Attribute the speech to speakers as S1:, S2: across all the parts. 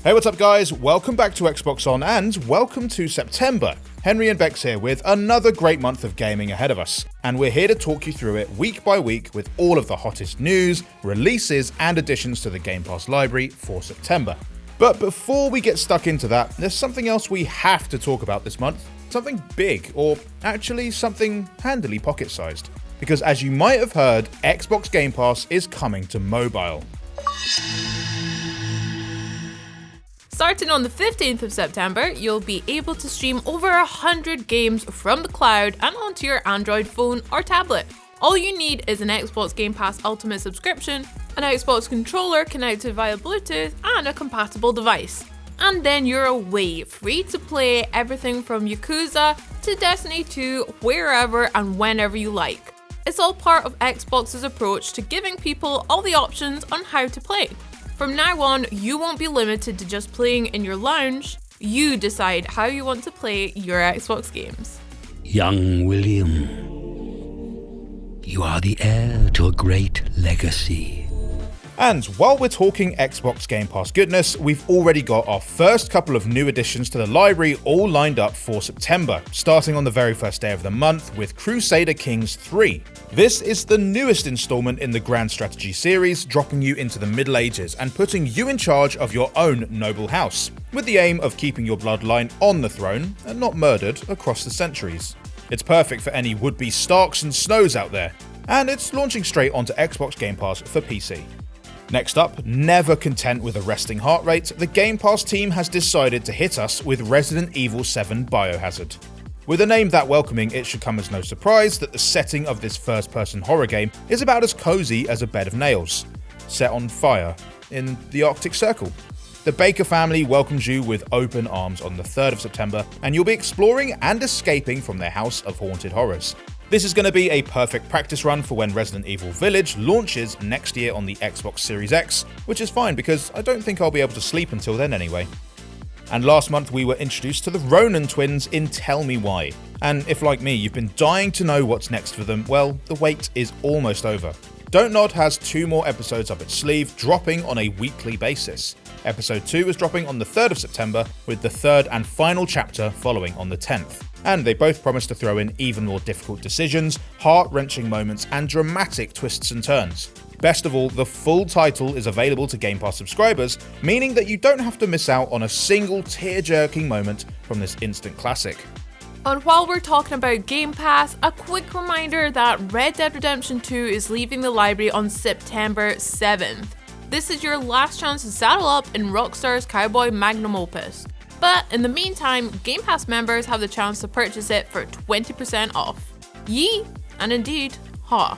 S1: Hey, what's up guys? Welcome back to Xbox On and welcome to September. Charleyy and Bex here with another great month of gaming ahead of us. And we're here to talk you through it week by week with all of the hottest news, releases and additions to the Game Pass library for September. But before we get stuck into that, there's something else we have to talk about this month. Something big, or actually something handily pocket-sized. Because as you might have heard, Xbox Game Pass is coming to mobile.
S2: Starting on the 15th of September, you'll be able to stream over 100 games from the cloud and onto your Android phone or tablet. All you need is an Xbox Game Pass Ultimate subscription, an Xbox controller connected via Bluetooth, and a compatible device. And then you're away, free to play everything from Yakuza to Destiny 2, wherever and whenever you like. It's all part of Xbox's approach to giving people all the options on how to play. From now on, you won't be limited to just playing in your lounge. You decide how you want to play your Xbox games.
S3: Young William, you are the heir to a great legacy.
S1: And while we're talking Xbox Game Pass goodness, we've already got our first couple of new additions to the library all lined up for September, starting on the very first day of the month with Crusader Kings 3. This is the newest installment in the Grand Strategy series, dropping you into the Middle Ages and putting you in charge of your own noble house, with the aim of keeping your bloodline on the throne and not murdered across the centuries. It's perfect for any would-be Starks and Snows out there, and it's launching straight onto Xbox Game Pass for PC. Next up, never content with a resting heart rate, the Game Pass team has decided to hit us with Resident Evil 7 Biohazard. With a name that welcoming, it should come as no surprise that the setting of this first-person horror game is about as cozy as a bed of nails, set on fire in the Arctic Circle. The Baker family welcomes you with open arms on the 3rd of September, and you'll be exploring and escaping from their house of haunted horrors. This is going to be a perfect practice run for when Resident Evil Village launches next year on the Xbox Series X, which is fine because I don't think I'll be able to sleep until then anyway. And last month we were introduced to the Ronan twins in Tell Me Why. And if like me you've been dying to know what's next for them, well, the wait is almost over. Don't Nod has 2 more episodes up its sleeve, dropping on a weekly basis. Episode 2 is dropping on the 3rd of September, with the 3rd and final chapter following on the 10th. And they both promise to throw in even more difficult decisions, heart-wrenching moments, and dramatic twists and turns. Best of all, the full title is available to Game Pass subscribers, meaning that you don't have to miss out on a single tear-jerking moment from this instant classic.
S2: And while we're talking about Game Pass, a quick reminder that Red Dead Redemption 2 is leaving the library on September 7th. This is your last chance to saddle up in Rockstar's Cowboy magnum opus. But in the meantime, Game Pass members have the chance to purchase it for 20% off. Yee, and indeed, ha.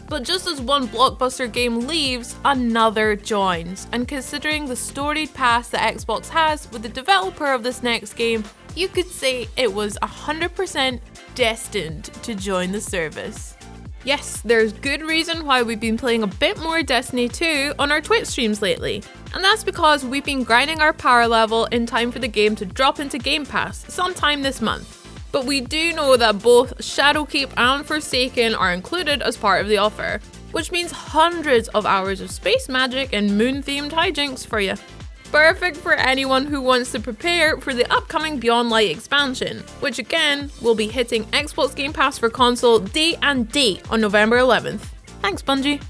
S2: But just as one blockbuster game leaves, another joins. And considering the storied past that Xbox has with the developer of this next game, you could say it was 100% destined to join the service. Yes, there's good reason why we've been playing a bit more Destiny 2 on our Twitch streams lately. And that's because we've been grinding our power level in time for the game to drop into Game Pass sometime this month. But we do know that both Shadowkeep and Forsaken are included as part of the offer, which means hundreds of hours of space magic and moon-themed hijinks for you. Perfect for anyone who wants to prepare for the upcoming Beyond Light expansion, which again will be hitting Xbox Game Pass for console day and date on November 11th. Thanks, Bungie.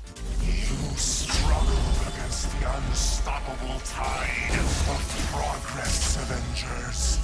S4: You struggle against the unstoppable tide of progress, Avengers.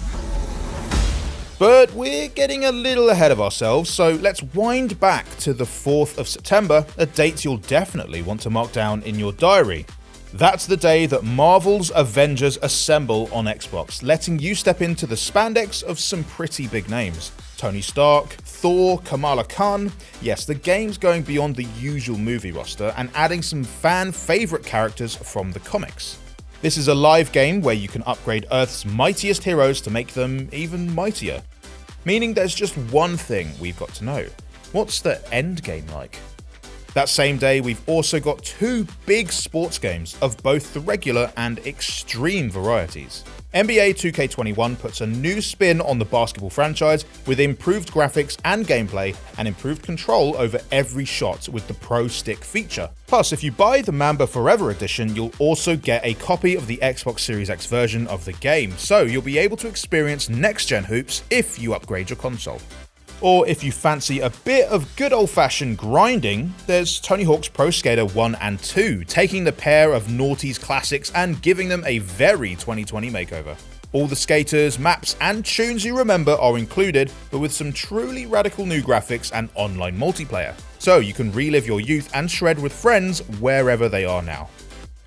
S1: But we're getting a little ahead of ourselves, so let's wind back to the 4th of September, a date you'll definitely want to mark down in your diary. That's the day that Marvel's Avengers assemble on Xbox, letting you step into the spandex of some pretty big names. Tony Stark, Thor, Kamala Khan. Yes, the game's going beyond the usual movie roster and adding some fan favourite characters from the comics. This is a live game where you can upgrade Earth's mightiest heroes to make them even mightier. Meaning there's just one thing we've got to know. What's the end game like? That same day, we've also got 2 big sports games of both the regular and extreme varieties. NBA 2K21 puts a new spin on the basketball franchise with improved graphics and gameplay and improved control over every shot with the Pro Stick feature. Plus, if you buy the Mamba Forever Edition, you'll also get a copy of the Xbox Series X version of the game, so you'll be able to experience next-gen hoops if you upgrade your console. Or if you fancy a bit of good old-fashioned grinding, there's Tony Hawk's Pro Skater 1 and 2, taking the pair of noughties classics and giving them a very 2020 makeover. All the skaters, maps, and tunes you remember are included, but with some truly radical new graphics and online multiplayer, so you can relive your youth and shred with friends wherever they are now.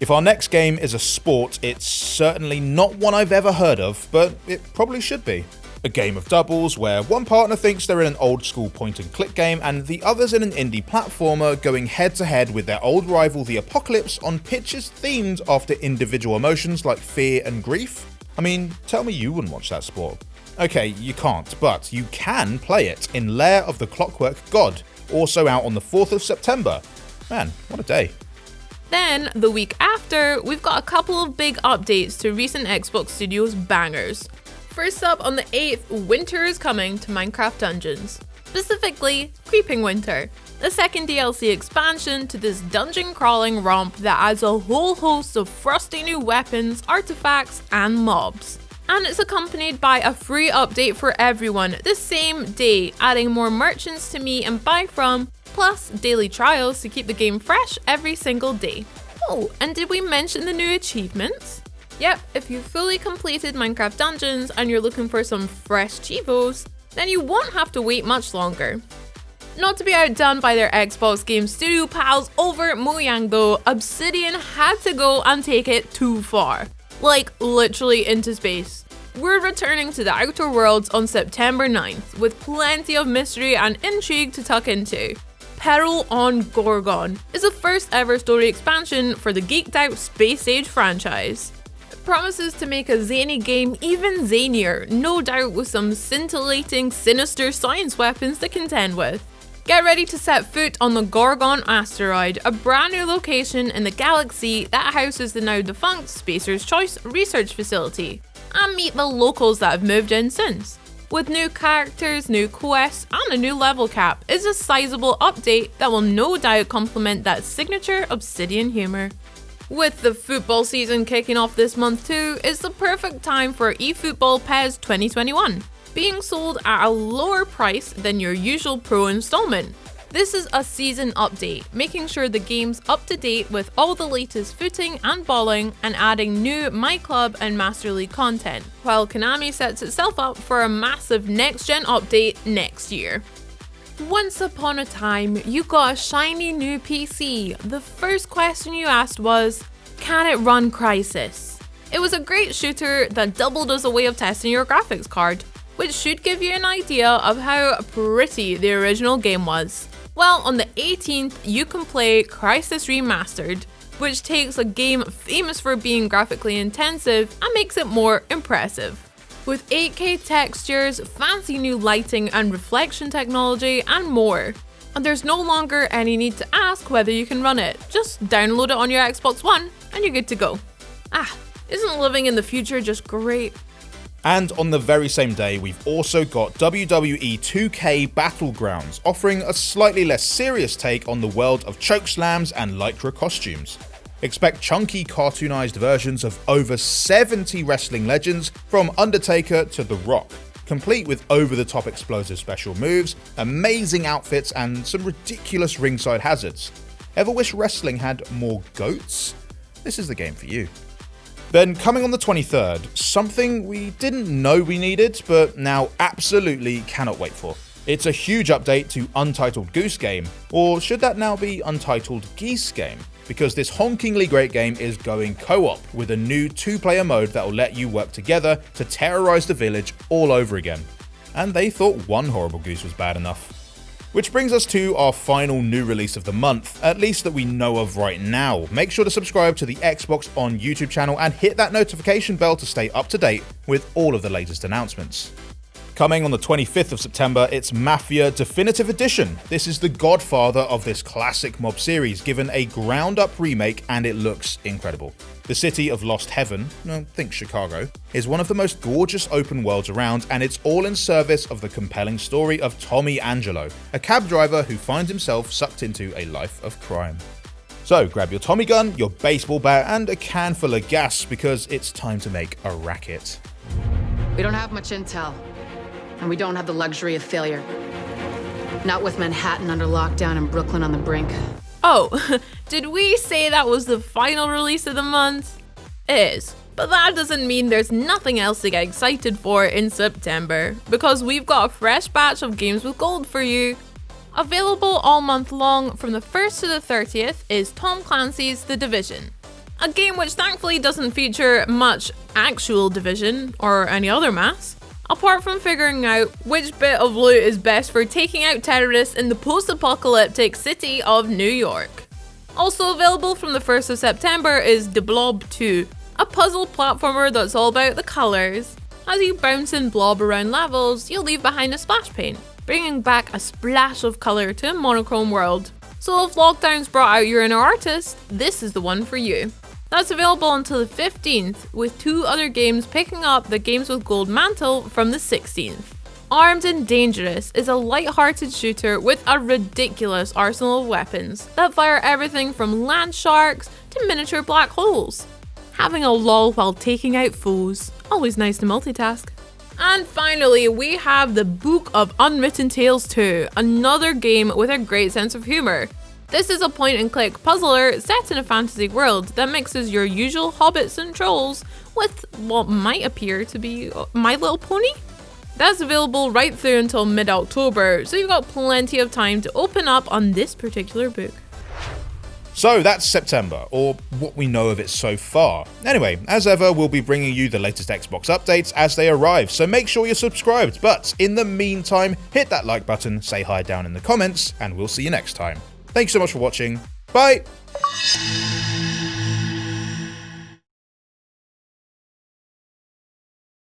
S1: If our next game is a sport, it's certainly not one I've ever heard of, but it probably should be. A game of doubles where one partner thinks they're in an old school point and click game and the other's in an indie platformer going head to head with their old rival the Apocalypse on pitches themed after individual emotions like fear and grief. I mean, tell me you wouldn't watch that sport. Okay, you can't, but you can play it in Lair of the Clockwork God, also out on the 4th of September. Man, what a day.
S2: Then, the week after, we've got a couple of big updates to recent Xbox Studios bangers. First up, on the 8th, winter is coming to Minecraft Dungeons. Specifically, Creeping Winter, the second DLC expansion to this dungeon-crawling romp that adds a whole host of frosty new weapons, artifacts, and mobs. And it's accompanied by a free update for everyone the same day, adding more merchants to meet and buy from, plus daily trials to keep the game fresh every single day. Oh, and did we mention the new achievements? Yep, if you've fully completed Minecraft Dungeons and you're looking for some fresh chivos, then you won't have to wait much longer. Not to be outdone by their Xbox Game Studio pals over at Mojang though, Obsidian had to go and take it too far. Like, literally into space. We're returning to the Outer Worlds on September 9th, with plenty of mystery and intrigue to tuck into. Peril on Gorgon is the first ever story expansion for the geeked out Space Age franchise. Promises to make a zany game even zanier, no doubt with some scintillating, sinister science weapons to contend with. Get ready to set foot on the Gorgon asteroid, a brand new location in the galaxy that houses the now defunct Spacer's Choice research facility, and meet the locals that have moved in since. With new characters, new quests, and a new level cap, is a sizable update that will no doubt complement that signature Obsidian humour. With the football season kicking off this month too, it's the perfect time for eFootball PES 2021, being sold at a lower price than your usual Pro installment. This is a season update, making sure the game's up to date with all the latest footing and balling and adding new My Club and Master League content, while Konami sets itself up for a massive next-gen update next year. Once upon a time, you got a shiny new PC. The first question you asked was, can it run Crysis? It was a great shooter that doubled as a way of testing your graphics card, which should give you an idea of how pretty the original game was. Well, on the 18th, you can play Crysis Remastered, which takes a game famous for being graphically intensive and makes it more impressive. With 8K textures, fancy new lighting and reflection technology, and more. And there's no longer any need to ask whether you can run it. Just download it on your Xbox One and you're good to go. Isn't living in the future just great?
S1: And on the very same day, we've also got WWE 2K Battlegrounds, offering a slightly less serious take on the world of chokeslams and lycra costumes. Expect chunky cartoonized versions of over 70 wrestling legends from Undertaker to The Rock, complete with over-the-top explosive special moves, amazing outfits, and some ridiculous ringside hazards. Ever wish wrestling had more goats? This is the game for you. Then coming on the 23rd, something we didn't know we needed, but now absolutely cannot wait for. It's a huge update to Untitled Goose Game, or should that now be Untitled Geese Game? Because this honkingly great game is going co-op with a new 2-player mode that will let you work together to terrorize the village all over again. And they thought one horrible goose was bad enough. Which brings us to our final new release of the month, at least that we know of right now. Make sure to subscribe to the Xbox On YouTube channel and hit that notification bell to stay up to date with all of the latest announcements. Coming on the 25th of September, it's Mafia Definitive Edition. This is the godfather of this classic mob series, given a ground-up remake, and it looks incredible. The city of Lost Heaven, think Chicago, is one of the most gorgeous open worlds around, and it's all in service of the compelling story of Tommy Angelo, a cab driver who finds himself sucked into a life of crime. So grab your Tommy gun, your baseball bat, and a can full of gas, because it's time to make a racket.
S5: We don't have much intel, and we don't have the luxury of failure. Not with Manhattan under lockdown and Brooklyn on the brink.
S2: Oh, did we say that was the final release of the month? It is, but that doesn't mean there's nothing else to get excited for in September, because we've got a fresh batch of games with gold for you. Available all month long from the 1st to the 30th is Tom Clancy's The Division, a game which thankfully doesn't feature much actual division or any other mass, apart from figuring out which bit of loot is best for taking out terrorists in the post-apocalyptic city of New York. Also available from the 1st of September is The Blob 2, a puzzle platformer that's all about the colours. As you bounce and blob around levels, you'll leave behind a splash paint, bringing back a splash of colour to a monochrome world. So if lockdown's brought out your inner artist, this is the one for you. That's available until the 15th, with 2 other games picking up the Games with Gold mantle from the 16th. Armed and Dangerous is a light-hearted shooter with a ridiculous arsenal of weapons that fire everything from land sharks to miniature black holes. Having a lol while taking out foes, always nice to multitask. And finally, we have the Book of Unwritten Tales 2, another game with a great sense of humour. This is a point-and-click puzzler set in a fantasy world that mixes your usual hobbits and trolls with what might appear to be My Little Pony. That's available right through until mid-October, so you've got plenty of time to open up on this particular book.
S1: So that's September, or what we know of it so far. Anyway, as ever, we'll be bringing you the latest Xbox updates as they arrive, so make sure you're subscribed. But in the meantime, hit that like button, say hi down in the comments, and we'll see you next time. Thanks so much for watching. Bye!